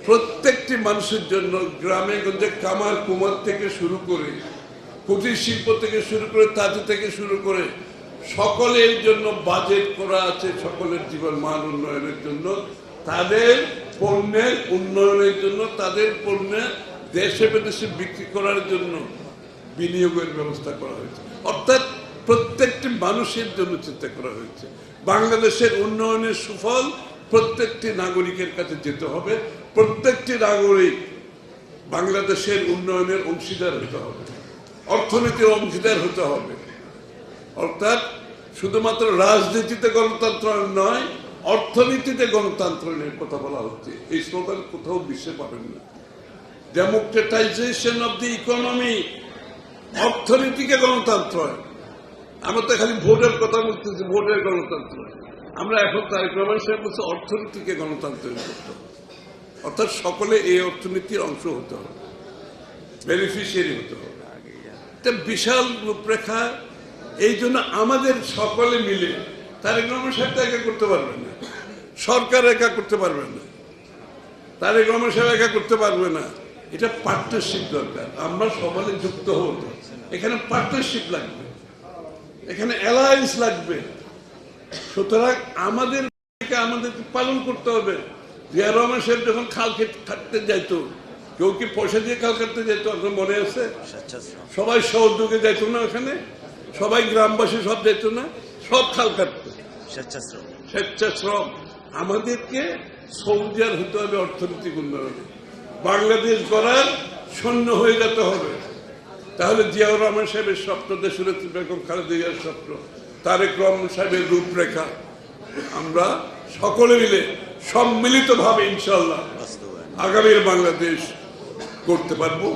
প্রত্যেকটি মানুষের জন্য গ্রামে গঞ্জে কামার কুমার থেকে শুরু করে কুটির শিল্প থেকে শুরু করে তাঁতি থেকে শুরু করে সকলের জন্য বাজেট করা আছে, সকলের জীবন মান উন্নয়নের জন্য, তাদের পণ্যের উন্নয়নের জন্য, তাদের পণ্য দেশে বিদেশে বিক্রি করার জন্য বিনিয়োগের ব্যবস্থা করা হয়েছে। অর্থাৎ প্রত্যেকটি মানুষের জন্য চিন্তা করা হয়েছে। বাংলাদেশের উন্নয়নের সুফল প্রত্যেকটি নাগরিকের কাছে যেতে হবে। প্রত্যেকটি নাগরিক বাংলাদেশের উন্নয়নের অংশীদার হতে হবে, অর্থনীতির অংশীদার হতে হবে। অর্থাৎ শুধুমাত্র রাজনীতিতে গণতন্ত্র নয়, অর্থনীতিতে গণতন্ত্রের কথা বলা হচ্ছে। এই স্লোগান কোথাও বিশ্বে পাবেন না। ডেমোক্রেটাইজেশন অফ দি ইকোনমি, অর্থনীতিকে গণতন্ত্র। আমরা তো খালি ভোটের কথা বলতেছি, ভোটের গণতন্ত্র। আমরা এখন তারেক রহমান সাহেব বলছে অর্থনীতিকে গণতন্ত্রের করতে হবে। অর্থাৎ সকলে এই অর্থনীতির অংশ হতে হবে, বেনিফিশিয়ারি হতে হবে। এটা বিশাল রূপরেখা। এই জন্য আমাদের সকলে মিলে, তারেক রহমান সাহেব তো একা করতে পারবে না, সরকার একা করতে পারবে না, তারেক রহমান সাহেব একা করতে পারবে না। এটা পার্টনারশিপ দরকার। আমরা সকলে যুক্ত হব। এখানে পার্টনারশিপ লাগবে, এখানে অ্যালায়েন্স লাগবে। সুতরাং আমাদেরকে পালন করতে হবে। জিয়া রহমান সাহেব যখন খাল কাটতে যাইতো, কেউ কি পয়সা দিয়ে খাল কাটতে যাইতো? আপনার মনে আছে? সবাই সহযোগে যাইতো না, ওখানে সবাই গ্রামবাসী সব যাইতো না, সব খাল কাটতো, স্বেচ্ছাশ্রম। আমাদেরকে সৌজার হতে হবে অর্থনৈতিক উন্নয়নে। বাংলাদেশ গড়ার শূন্য হয়ে যেতে হবে। তাহলে জিয়াউর রহমান সাহেবের স্বপ্ন, দেশনেত্রী বেগম খালেদা জিয়ার স্বপ্ন, তারেক রহমান সাহেবের রূপরেখা আমরা সকলে মিলে সম্মিলিতভাবে ইনশাআল্লাহ আগামীর বাংলাদেশ করতে পারবো।